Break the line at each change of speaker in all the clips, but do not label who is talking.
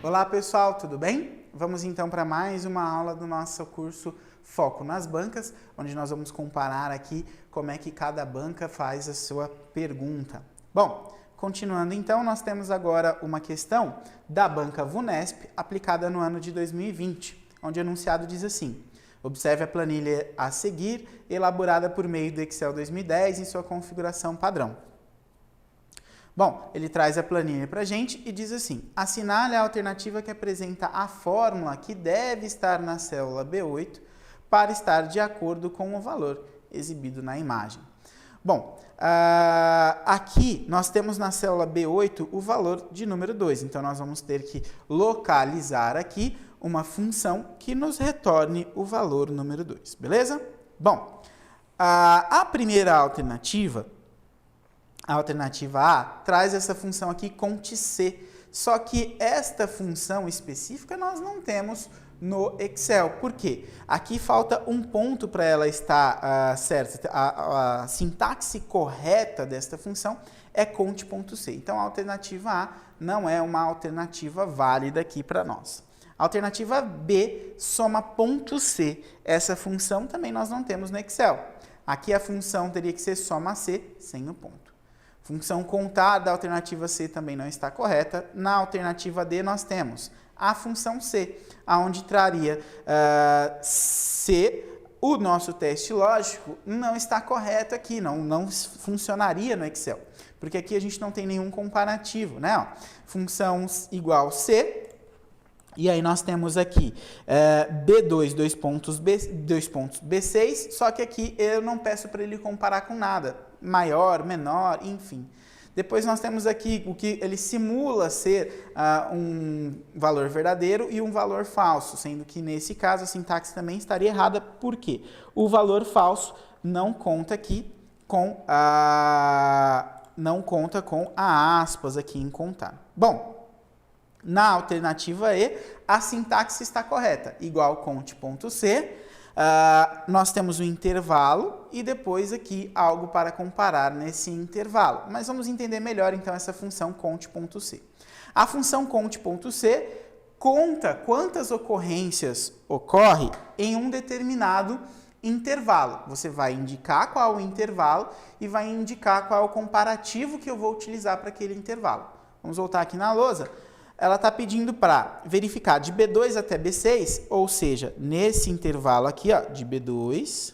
Olá pessoal, tudo bem? Vamos então para mais uma aula do nosso curso Foco nas Bancas, onde nós vamos comparar aqui como é que cada banca faz a sua pergunta. Bom, continuando então, nós temos agora uma questão da banca VUNESP aplicada no ano de 2020, onde o enunciado diz assim: observe a planilha a seguir, elaborada por meio do Excel 2010 em sua configuração padrão. Bom, ele traz a planilha para a gente e diz assim: assinale a alternativa que apresenta a fórmula que deve estar na célula B8 para estar de acordo com o valor exibido na imagem. Bom, aqui nós temos na célula B8 o valor de número 2, então nós vamos ter que localizar aqui uma função que nos retorne o valor número 2, beleza? Bom, a primeira alternativa, a alternativa A, traz essa função aqui CONT-C, só que esta função específica nós não temos no Excel. Por quê? Aqui falta um ponto para ela estar certa. A sintaxe correta desta função é CONT.C. Então, a alternativa A não é uma alternativa válida aqui para nós. A alternativa B, soma.C. Essa função também nós não temos no Excel. Aqui a função teria que ser soma-C sem o ponto. Função contar da alternativa C também não está correta. Na alternativa D nós temos a função C, aonde traria C. O nosso teste lógico não está correto aqui, não funcionaria no Excel, porque aqui a gente não tem nenhum comparativo, né? Ó, função igual C, e aí nós temos aqui B2, dois pontos B6, só que aqui eu não peço para ele comparar com nada. Maior, menor, enfim. Depois nós temos aqui o que ele simula ser um valor verdadeiro e um valor falso, sendo que nesse caso a sintaxe também estaria errada, porque o valor falso não conta aqui com a aspas aqui em contar. Bom, na alternativa E, a sintaxe está correta, igual CONT.C. Nós temos um intervalo e depois aqui algo para comparar nesse intervalo. Mas vamos entender melhor então essa função CONT.C. A função CONT.C conta quantas ocorrências ocorre em um determinado intervalo. Você vai indicar qual é o intervalo e vai indicar qual é o comparativo que eu vou utilizar para aquele intervalo. Vamos voltar aqui na lousa. Ela está pedindo para verificar de B2 até B6, ou seja, nesse intervalo aqui, ó, de B2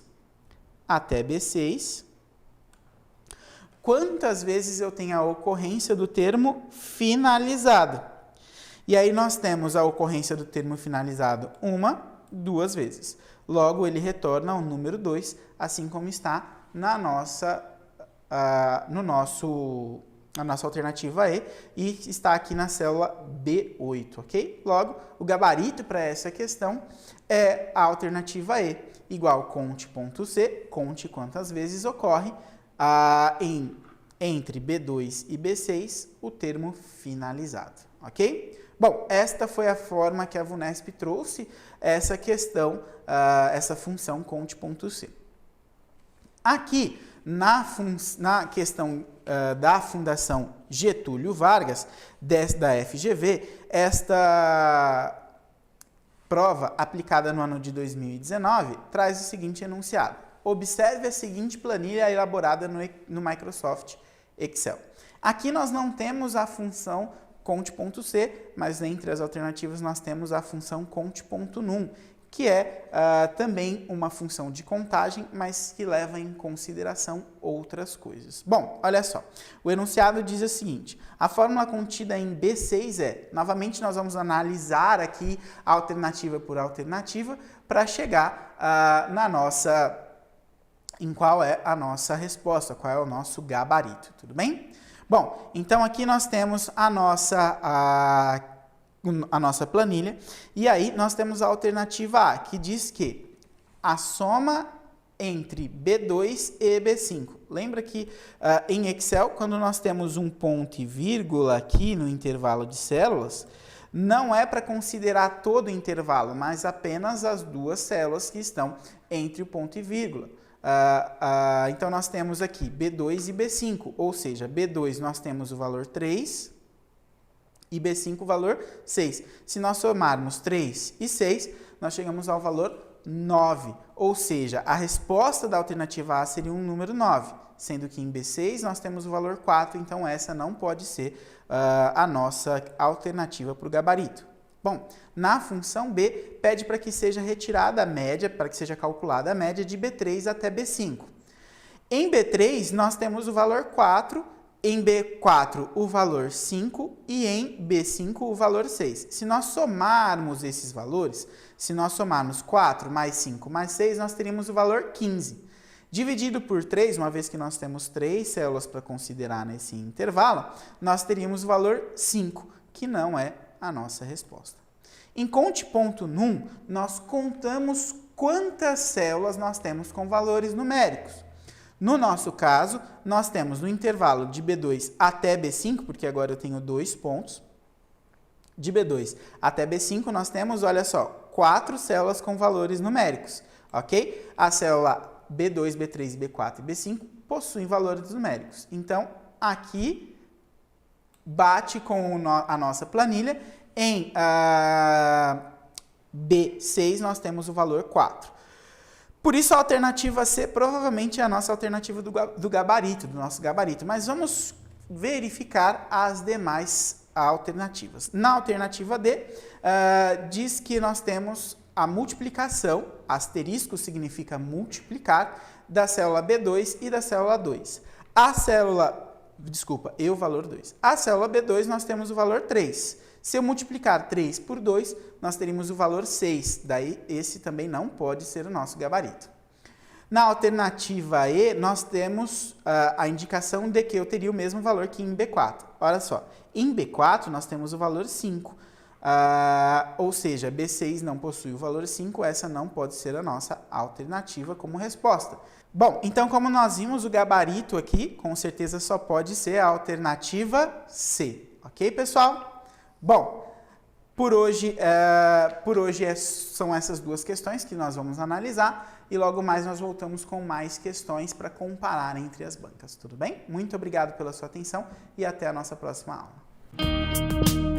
até B6, quantas vezes eu tenho a ocorrência do termo finalizado. E aí nós temos a ocorrência do termo finalizado duas vezes. Logo, ele retorna o número 2, assim como está na nossa alternativa E, e está aqui na célula B8, ok? Logo, o gabarito para essa questão é a alternativa E, igual CONT.C, conte quantas vezes ocorre entre B2 e B6 o termo finalizado, ok? Bom, esta foi a forma que a VUNESP trouxe essa questão, essa função CONT.C. Aqui, na questão da Fundação Getúlio Vargas, da FGV, esta prova aplicada no ano de 2019 traz o seguinte enunciado: observe a seguinte planilha elaborada no Microsoft Excel. Aqui nós não temos a função CONT.C, mas entre as alternativas nós temos a função CONT.num, que é também uma função de contagem, mas que leva em consideração outras coisas. Bom, olha só, o enunciado diz o seguinte: a fórmula contida em B6 é, novamente nós vamos analisar aqui alternativa por alternativa para chegar em qual é a nossa resposta, qual é o nosso gabarito, tudo bem? Bom, então aqui nós temos a nossa planilha, e aí nós temos a alternativa A, que diz que a soma entre B2 e B5. Lembra que em Excel, quando nós temos um ponto e vírgula aqui no intervalo de células, não é para considerar todo o intervalo, mas apenas as duas células que estão entre o ponto e vírgula. Então, nós temos aqui B2 e B5, ou seja, B2 nós temos o valor 3, e B5 o valor 6. Se nós somarmos 3 e 6, nós chegamos ao valor 9. Ou seja, a resposta da alternativa A seria um número 9, sendo que em B6 nós temos o valor 4, então essa não pode ser a nossa alternativa para o gabarito. Bom, na função B, pede para que seja retirada a média, para que seja calculada a média de B3 até B5. Em B3, nós temos o valor 4, em B4 o valor 5 e em B5 o valor 6. Se nós somarmos esses valores, se nós somarmos 4 mais 5 mais 6, nós teríamos o valor 15. Dividido por 3, uma vez que nós temos 3 células para considerar nesse intervalo, nós teríamos o valor 5, que não é a nossa resposta. Em conte.num, nós contamos quantas células nós temos com valores numéricos. No nosso caso, nós temos no intervalo de B2 até B5, porque agora eu tenho 2 pontos. De B2 até B5, nós temos, olha só, 4 células com valores numéricos, ok? A célula B2, B3, B4 e B5 possuem valores numéricos. Então, aqui, bate com a nossa planilha. Em B6, nós temos o valor 4. Por isso, a alternativa C provavelmente é a nossa alternativa do gabarito, do nosso gabarito. Mas vamos verificar as demais alternativas. Na alternativa D, diz que nós temos a multiplicação, asterisco significa multiplicar, da célula B2 e da célula 2. A célula, desculpa, e o valor 2. A célula B2 nós temos o valor 3. Se eu multiplicar 3 por 2, nós teríamos o valor 6. Daí, esse também não pode ser o nosso gabarito. Na alternativa E, nós temos a indicação de que eu teria o mesmo valor que em B4. Olha só, em B4 nós temos o valor 5. Ou seja, B6 não possui o valor 5, essa não pode ser a nossa alternativa como resposta. Bom, então como nós vimos, o gabarito aqui, com certeza só pode ser a alternativa C. Ok, pessoal? Bom, por hoje são essas duas questões que nós vamos analisar e logo mais nós voltamos com mais questões para comparar entre as bancas, tudo bem? Muito obrigado pela sua atenção e até a nossa próxima aula.